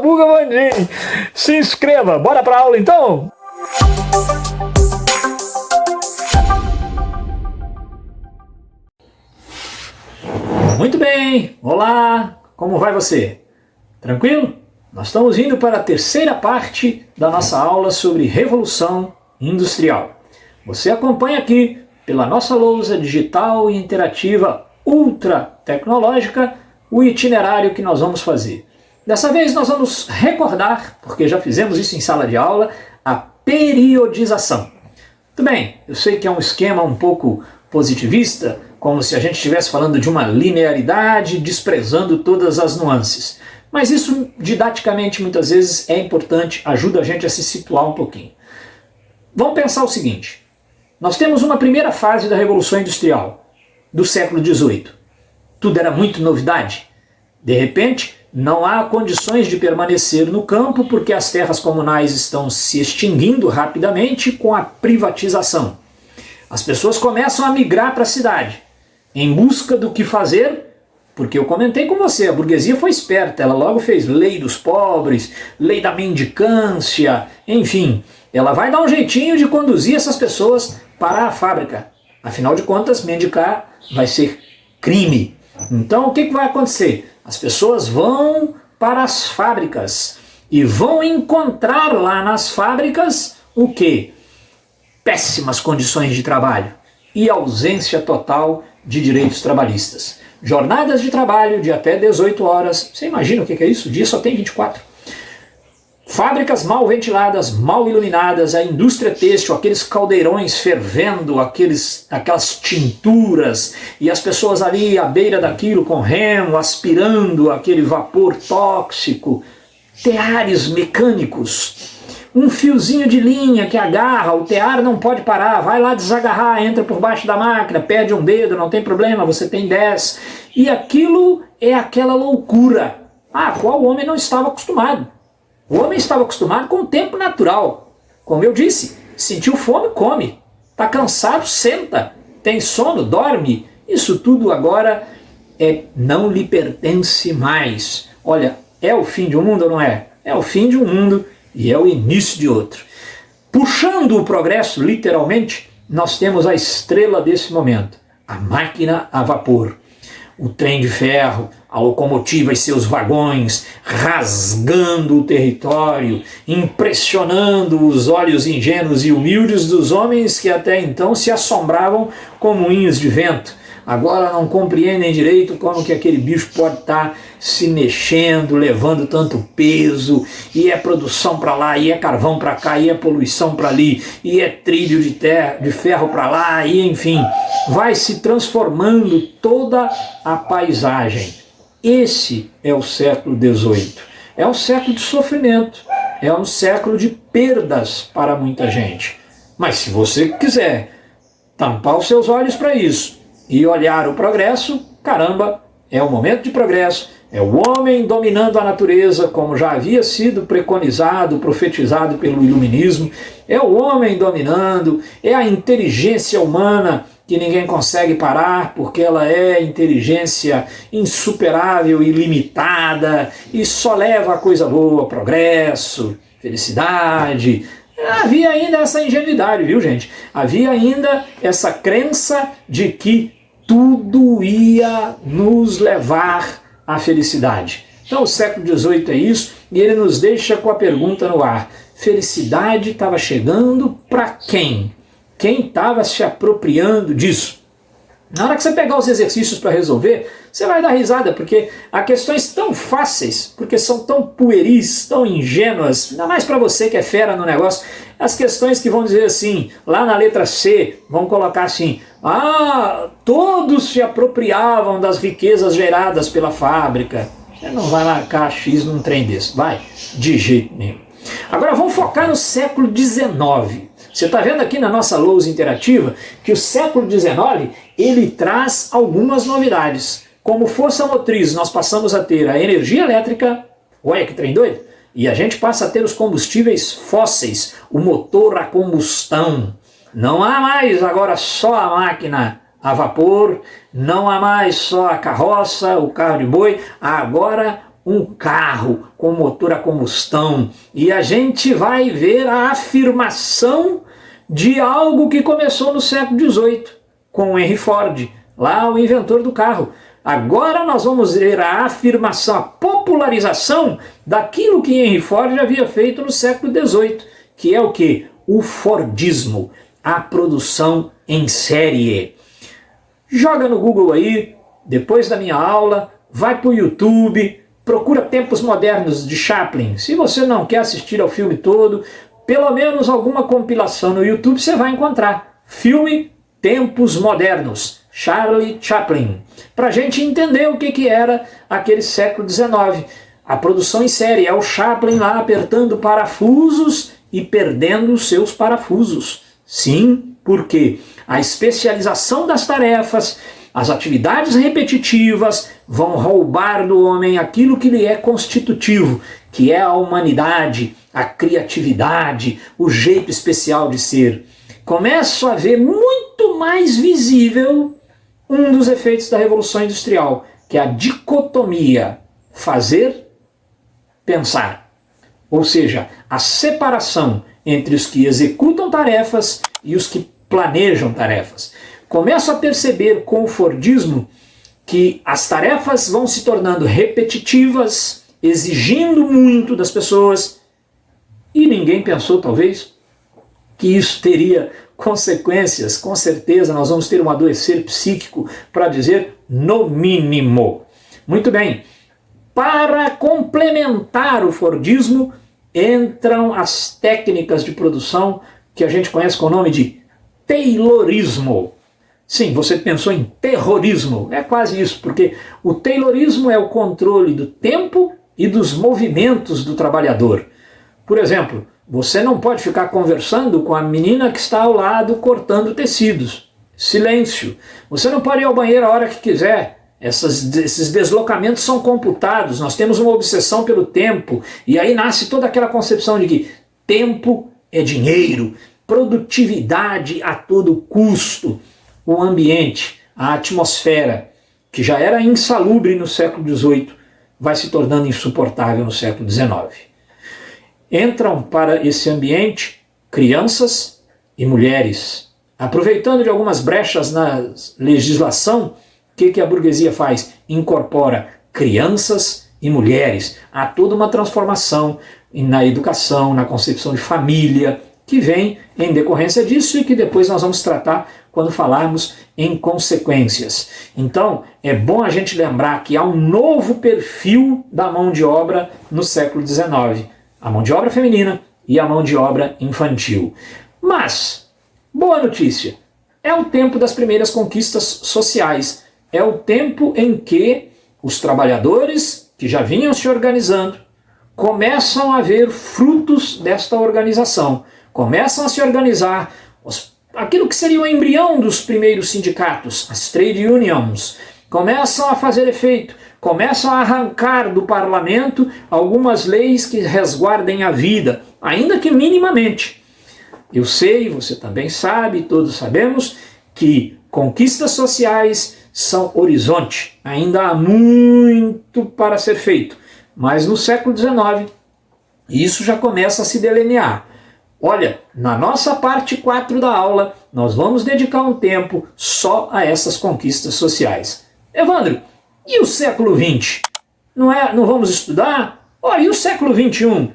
Samuca Bandini. Se inscreva, bora pra aula então? Muito bem, olá, como vai você? Tranquilo? Nós estamos indo para a terceira parte da nossa aula sobre Revolução Industrial. Você acompanha aqui pela nossa lousa digital e interativa ultra tecnológica o itinerário que nós vamos fazer. Dessa vez nós vamos recordar, porque já fizemos isso em sala de aula, a periodização. Muito bem, eu sei que é um esquema um pouco positivista, como se a gente estivesse falando de uma linearidade, desprezando todas as nuances. Mas isso, didaticamente, muitas vezes é importante, ajuda a gente a se situar um pouquinho. Vamos pensar o seguinte, nós temos uma primeira fase da Revolução Industrial, do século XVIII. Tudo era muito novidade. De repente, não há condições de permanecer no campo porque as terras comunais estão se extinguindo rapidamente com a privatização. As pessoas começam a migrar para a cidade, em busca do que fazer, porque eu comentei com você, a burguesia foi esperta, ela logo fez lei dos pobres, lei da mendicância, enfim, ela vai dar um jeitinho de conduzir essas pessoas para a fábrica. Afinal de contas, mendicar vai ser crime. Então o que vai acontecer? As pessoas vão para as fábricas e vão encontrar lá nas fábricas o quê? Péssimas condições de trabalho e ausência total de direitos trabalhistas. Jornadas de trabalho de até 18 horas. Você imagina o que é isso? O dia só tem 24. Fábricas mal ventiladas, mal iluminadas, a indústria têxtil, aqueles caldeirões fervendo, aquelas tinturas, e as pessoas ali à beira daquilo com remo, aspirando aquele vapor tóxico, teares mecânicos. Um fiozinho de linha que agarra, o tear não pode parar, vai lá desagarrar, entra por baixo da máquina, perde um dedo, não tem problema, você tem 10. E aquilo é aquela loucura a qual o homem não estava acostumado. O homem estava acostumado com o tempo natural. Como eu disse, sentiu fome, come. Está cansado, senta. Tem sono, dorme. Isso tudo agora não lhe pertence mais. Olha, é o fim de um mundo ou não é? É o fim de um mundo e é o início de outro. Puxando o progresso, literalmente, nós temos a estrela desse momento, a máquina a vapor. O trem de ferro, a locomotiva e seus vagões, rasgando o território, impressionando os olhos ingênuos e humildes dos homens que até então se assombravam com moinhos de vento. Agora não compreendem direito como que aquele bicho pode estar se mexendo, levando tanto peso, e é produção para lá, e é carvão para cá, e é poluição para ali, e é trilho de ferro para lá, e enfim, vai se transformando toda a paisagem. Esse é o século XVIII. É um século de sofrimento, é um século de perdas para muita gente. Mas se você quiser tampar os seus olhos para isso, e olhar o progresso, caramba, é um momento de progresso, é o homem dominando a natureza, como já havia sido preconizado, profetizado pelo iluminismo, é o homem dominando, é a inteligência humana que ninguém consegue parar, porque ela é inteligência insuperável, ilimitada, e só leva a coisa boa, progresso, felicidade. Havia ainda essa ingenuidade, viu, gente? Havia ainda essa crença de que tudo ia nos levar à felicidade. Então o século XVIII é isso, e ele nos deixa com a pergunta no ar. Felicidade estava chegando para quem? Quem estava se apropriando disso? Na hora que você pegar os exercícios para resolver, você vai dar risada, porque há questões tão fáceis, porque são tão pueris, tão ingênuas, ainda mais para você que é fera no negócio, as questões que vão dizer assim, lá na letra C, vão colocar assim, todos se apropriavam das riquezas geradas pela fábrica. Você não vai marcar X num trem desse, vai, de jeito nenhum. Agora vamos focar no século XIX. Você está vendo aqui na nossa lousa interativa que o século XIX ele traz algumas novidades. Como força motriz, nós passamos a ter a energia elétrica, olha que trem doido, e a gente passa a ter os combustíveis fósseis, o motor a combustão. Não há mais agora só a máquina a vapor, não há mais só a carroça, o carro de boi, há agora um carro com motor a combustão e a gente vai ver a afirmação de algo que começou no século XVIII, com Henry Ford, lá o inventor do carro. Agora nós vamos ver a afirmação, a popularização daquilo que Henry Ford havia feito no século XVIII, que é o quê? O Fordismo, a produção em série. Joga no Google aí, depois da minha aula, vai para o YouTube, procura Tempos Modernos de Chaplin. Se você não quer assistir ao filme todo, pelo menos alguma compilação no YouTube você vai encontrar. Filme Tempos Modernos, Charlie Chaplin. Para a gente entender o que era aquele século XIX. A produção em série é o Chaplin lá apertando parafusos e perdendo os seus parafusos. Sim, porque a especialização das tarefas, as atividades repetitivas vão roubar do homem aquilo que lhe é constitutivo, que é a humanidade, a criatividade, o jeito especial de ser. Começo a ver muito mais visível um dos efeitos da Revolução Industrial, que é a dicotomia fazer, pensar. Ou seja, a separação entre os que executam tarefas e os que planejam tarefas. Começo a perceber com o Fordismo que as tarefas vão se tornando repetitivas, exigindo muito das pessoas, e ninguém pensou, talvez, que isso teria consequências. Com certeza nós vamos ter um adoecer psíquico, para dizer no mínimo. Muito bem, para complementar o Fordismo, entram as técnicas de produção que a gente conhece com o nome de Taylorismo. Sim, você pensou em terrorismo, é quase isso, porque o Taylorismo é o controle do tempo e dos movimentos do trabalhador. Por exemplo, você não pode ficar conversando com a menina que está ao lado cortando tecidos. Silêncio. Você não pode ir ao banheiro a hora que quiser. Esses deslocamentos são computados. Nós temos uma obsessão pelo tempo. E aí nasce toda aquela concepção de que tempo é dinheiro, produtividade a todo custo. O ambiente, a atmosfera, que já era insalubre no século XVIII, vai se tornando insuportável no século XIX. Entram para esse ambiente crianças e mulheres. Aproveitando de algumas brechas na legislação, o que a burguesia faz? Incorpora crianças e mulheres. Há toda uma transformação na educação, na concepção de família, que vem em decorrência disso e que depois nós vamos tratar quando falarmos em consequências. Então, é bom a gente lembrar que há um novo perfil da mão de obra no século XIX. A mão de obra feminina e a mão de obra infantil. Mas, boa notícia, é o tempo das primeiras conquistas sociais. É o tempo em que os trabalhadores, que já vinham se organizando, começam a ver frutos desta organização. Começam a se organizar, aquilo que seria o embrião dos primeiros sindicatos, as trade unions, começam a fazer efeito, começam a arrancar do parlamento algumas leis que resguardem a vida, ainda que minimamente. Eu sei, você também sabe, todos sabemos, que conquistas sociais são horizonte, ainda há muito para ser feito, mas no século XIX isso já começa a se delinear. Olha, na nossa parte 4 da aula, nós vamos dedicar um tempo só a essas conquistas sociais. Evandro, e o século XX? Não vamos estudar? E o século XXI?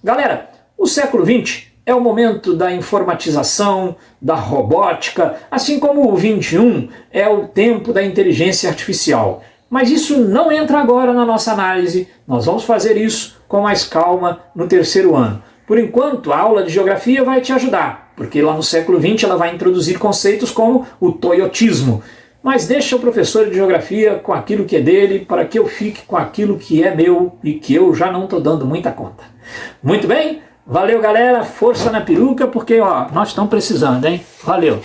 Galera, o século XX é o momento da informatização, da robótica, assim como o XXI é o tempo da inteligência artificial. Mas isso não entra agora na nossa análise, nós vamos fazer isso com mais calma no terceiro ano. Por enquanto, a aula de geografia vai te ajudar, porque lá no século XX ela vai introduzir conceitos como o toyotismo. Mas deixa o professor de geografia com aquilo que é dele, para que eu fique com aquilo que é meu e que eu já não estou dando muita conta. Muito bem? Valeu, galera. Força na peruca, porque nós estamos precisando, hein? Valeu!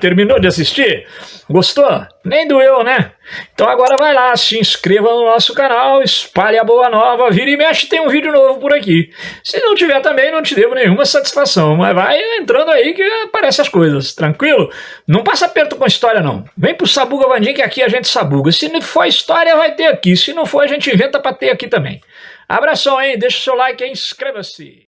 Terminou de assistir? Gostou? Nem doeu, né? Então agora vai lá, se inscreva no nosso canal, espalhe a boa nova, vira e mexe, tem um vídeo novo por aqui. Se não tiver também, não te devo nenhuma satisfação, mas vai entrando aí que aparecem as coisas, tranquilo? Não passa aperto com história não. Vem pro Sabuga Vandim que aqui a gente sabuga. Se não for história, vai ter aqui. Se não for, a gente inventa pra ter aqui também. Abração, hein? Deixa o seu like e inscreva-se.